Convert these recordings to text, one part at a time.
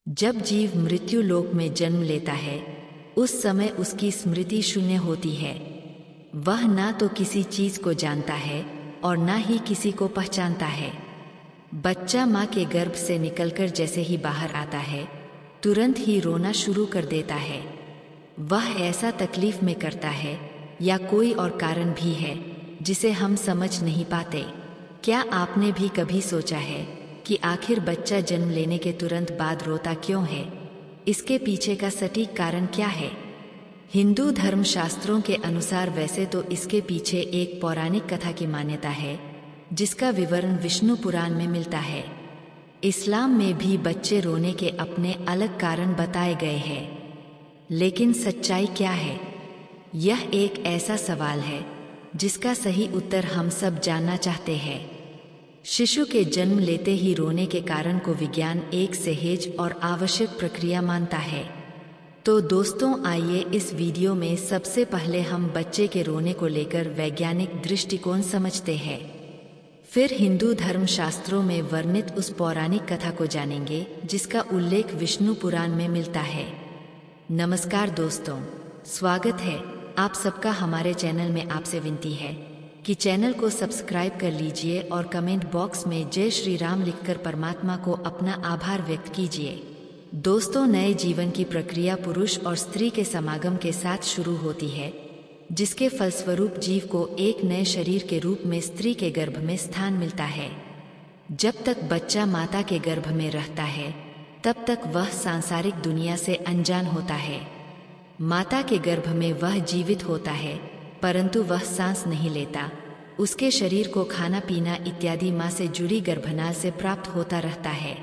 जब जीव मृत्यु लोक में जन्म लेता है उस समय उसकी स्मृति शून्य होती है। वह ना तो किसी चीज को जानता है और ना ही किसी को पहचानता है। बच्चा माँ के गर्भ से निकलकर जैसे ही बाहर आता है तुरंत ही रोना शुरू कर देता है। वह ऐसा तकलीफ में करता है या कोई और कारण भी है जिसे हम समझ नहीं पाते। क्या आपने भी कभी सोचा है कि आखिर बच्चा जन्म लेने के तुरंत बाद रोता क्यों है? इसके पीछे का सटीक कारण क्या है? हिंदू धर्म शास्त्रों के अनुसार वैसे तो इसके पीछे एक पौराणिक कथा की मान्यता है जिसका विवरण विष्णु पुराण में मिलता है। इस्लाम में भी बच्चे रोने के अपने अलग कारण बताए गए हैं। लेकिन सच्चाई क्या है? यह एक ऐसा सवाल है जिसका सही उत्तर हम सब जानना चाहते हैं। शिशु के जन्म लेते ही रोने के कारण को विज्ञान एक सहज और आवश्यक प्रक्रिया मानता है। तो दोस्तों आइए इस वीडियो में सबसे पहले हम बच्चे के रोने को लेकर वैज्ञानिक दृष्टिकोण समझते हैं। फिर हिंदू धर्म शास्त्रों में वर्णित उस पौराणिक कथा को जानेंगे जिसका उल्लेख विष्णु पुराण में मिलता है। नमस्कार दोस्तों, स्वागत है आप सबका हमारे चैनल में। आपसे विनती है कि चैनल को सब्सक्राइब कर लीजिए और कमेंट बॉक्स में जय श्री राम लिखकर परमात्मा को अपना आभार व्यक्त कीजिए। दोस्तों, नए जीवन की प्रक्रिया पुरुष और स्त्री के समागम के साथ शुरू होती है, जिसके फलस्वरूप जीव को एक नए शरीर के रूप में स्त्री के गर्भ में स्थान मिलता है। जब तक बच्चा माता के गर्भ में रहता है तब तक वह सांसारिक दुनिया से अनजान होता है। माता के गर्भ में वह जीवित होता है परंतु वह सांस नहीं लेता। उसके शरीर को खाना पीना इत्यादि माँ से जुड़ी गर्भनाल से प्राप्त होता रहता है।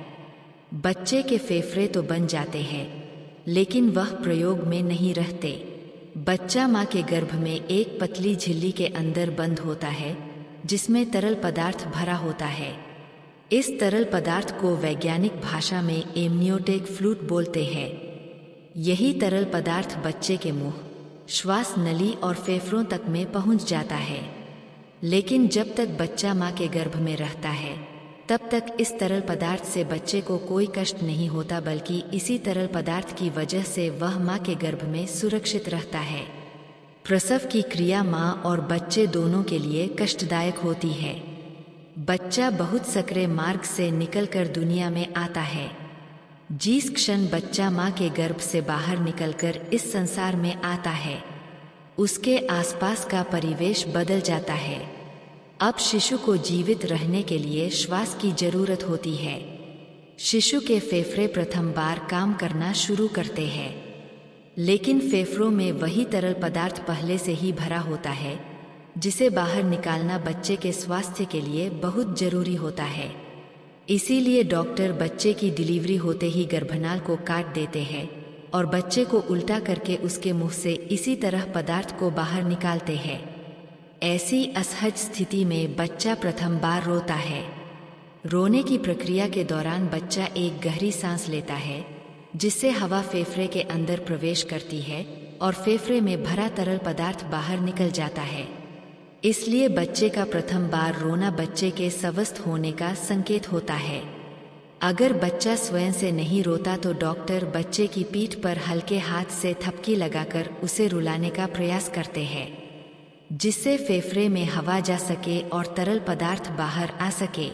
बच्चे के फेफड़े तो बन जाते हैं लेकिन वह प्रयोग में नहीं रहते। बच्चा माँ के गर्भ में एक पतली झिल्ली के अंदर बंद होता है जिसमें तरल पदार्थ भरा होता है। इस तरल पदार्थ को वैज्ञानिक भाषा में एमनियोटिक फ्लूइड बोलते हैं। यही तरल पदार्थ बच्चे के मुंह, श्वास नली और फेफड़ों तक में पहुंच जाता है। लेकिन जब तक बच्चा माँ के गर्भ में रहता है तब तक इस तरल पदार्थ से बच्चे को कोई कष्ट नहीं होता, बल्कि इसी तरल पदार्थ की वजह से वह माँ के गर्भ में सुरक्षित रहता है। प्रसव की क्रिया माँ और बच्चे दोनों के लिए कष्टदायक होती है। बच्चा बहुत सकरे मार्ग से निकलकर दुनिया में आता है। जिस क्षण बच्चा माँ के गर्भ से बाहर निकलकर इस संसार में आता है उसके आसपास का परिवेश बदल जाता है। अब शिशु को जीवित रहने के लिए श्वास की जरूरत होती है। शिशु के फेफड़े प्रथम बार काम करना शुरू करते हैं, लेकिन फेफड़ों में वही तरल पदार्थ पहले से ही भरा होता है जिसे बाहर निकालना बच्चे के स्वास्थ्य के लिए बहुत जरूरी होता है। इसीलिए डॉक्टर बच्चे की डिलीवरी होते ही गर्भनाल को काट देते हैं और बच्चे को उल्टा करके उसके मुंह से इसी तरह पदार्थ को बाहर निकालते हैं। ऐसी असहज स्थिति में बच्चा प्रथम बार रोता है। रोने की प्रक्रिया के दौरान बच्चा एक गहरी सांस लेता है जिससे हवा फेफड़े के अंदर प्रवेश करती है और फेफड़े में भरा तरल पदार्थ बाहर निकल जाता है। इसलिए बच्चे का प्रथम बार रोना बच्चे के स्वस्थ होने का संकेत होता है। अगर बच्चा स्वयं से नहीं रोता तो डॉक्टर बच्चे की पीठ पर हल्के हाथ से थपकी लगाकर उसे रुलाने का प्रयास करते हैं, जिससे फेफड़े में हवा जा सके और तरल पदार्थ बाहर आ सके।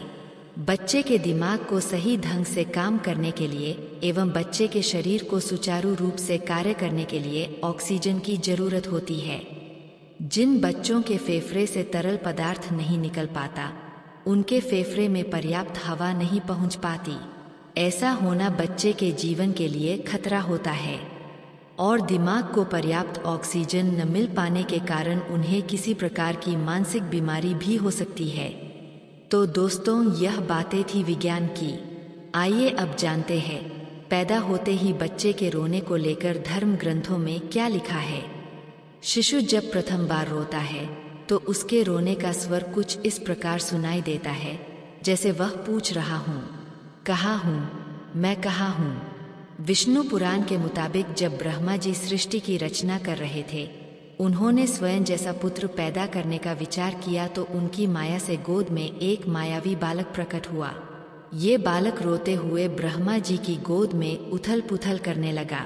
बच्चे के दिमाग को सही ढंग से काम करने के लिए एवं बच्चे के शरीर को सुचारू रूप से कार्य करने के लिए ऑक्सीजन की जरूरत होती है। जिन बच्चों के फेफड़े से तरल पदार्थ नहीं निकल पाता उनके फेफड़े में पर्याप्त हवा नहीं पहुंच पाती। ऐसा होना बच्चे के जीवन के लिए खतरा होता है और दिमाग को पर्याप्त ऑक्सीजन न मिल पाने के कारण उन्हें किसी प्रकार की मानसिक बीमारी भी हो सकती है। तो दोस्तों, यह बातें थी विज्ञान की। आइए अब जानते हैं पैदा होते ही बच्चे के रोने को लेकर धर्म ग्रंथों में क्या लिखा है। शिशु जब प्रथम बार रोता है तो उसके रोने का स्वर कुछ इस प्रकार सुनाई देता है जैसे वह पूछ रहा हूँ, कहाँ हूँ, मैं कहाँ हूँ। विष्णु पुराण के मुताबिक जब ब्रह्मा जी सृष्टि की रचना कर रहे थे उन्होंने स्वयं जैसा पुत्र पैदा करने का विचार किया तो उनकी माया से गोद में एक मायावी बालक प्रकट हुआ। ये बालक रोते हुए ब्रह्मा जी की गोद में उथल पुथल करने लगा।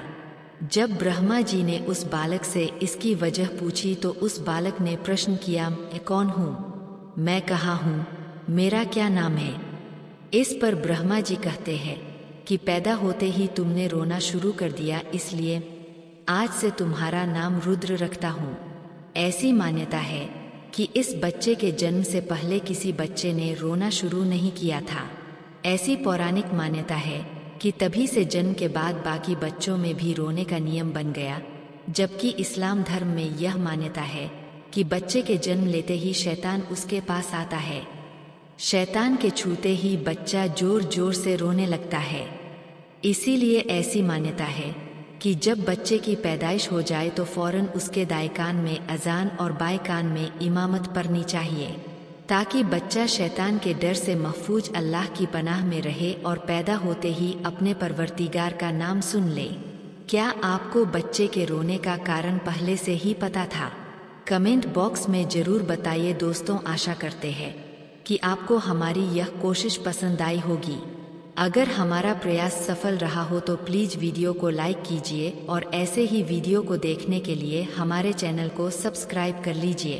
जब ब्रह्मा जी ने उस बालक से इसकी वजह पूछी तो उस बालक ने प्रश्न किया, मैं कौन हूँ, मैं कहाँ हूँ, मेरा क्या नाम है। इस पर ब्रह्मा जी कहते हैं कि पैदा होते ही तुमने रोना शुरू कर दिया, इसलिए आज से तुम्हारा नाम रुद्र रखता हूँ। ऐसी मान्यता है कि इस बच्चे के जन्म से पहले किसी बच्चे ने रोना शुरू नहीं किया था। ऐसी पौराणिक मान्यता है कि तभी से जन्म के बाद बाकी बच्चों में भी रोने का नियम बन गया, जबकि इस्लाम धर्म में यह मान्यता है कि बच्चे के जन्म लेते ही शैतान उसके पास आता है। शैतान के छूते ही बच्चा जोर जोर से रोने लगता है। इसीलिए ऐसी मान्यता है कि जब बच्चे की पैदाइश हो जाए तो फौरन उसके दाएं कान में अजान और बाएं कान में इमामत पढ़नी चाहिए, ताकि बच्चा शैतान के डर से महफूज अल्लाह की पनाह में रहे और पैदा होते ही अपने परवरदिगार का नाम सुन ले। क्या आपको बच्चे के रोने का कारण पहले से ही पता था? कमेंट बॉक्स में जरूर बताइए दोस्तों। आशा करते हैं कि आपको हमारी यह कोशिश पसंद आई होगी। अगर हमारा प्रयास सफल रहा हो तो प्लीज़ वीडियो को लाइक कीजिए और ऐसे ही वीडियो को देखने के लिए हमारे चैनल को सब्सक्राइब कर लीजिए।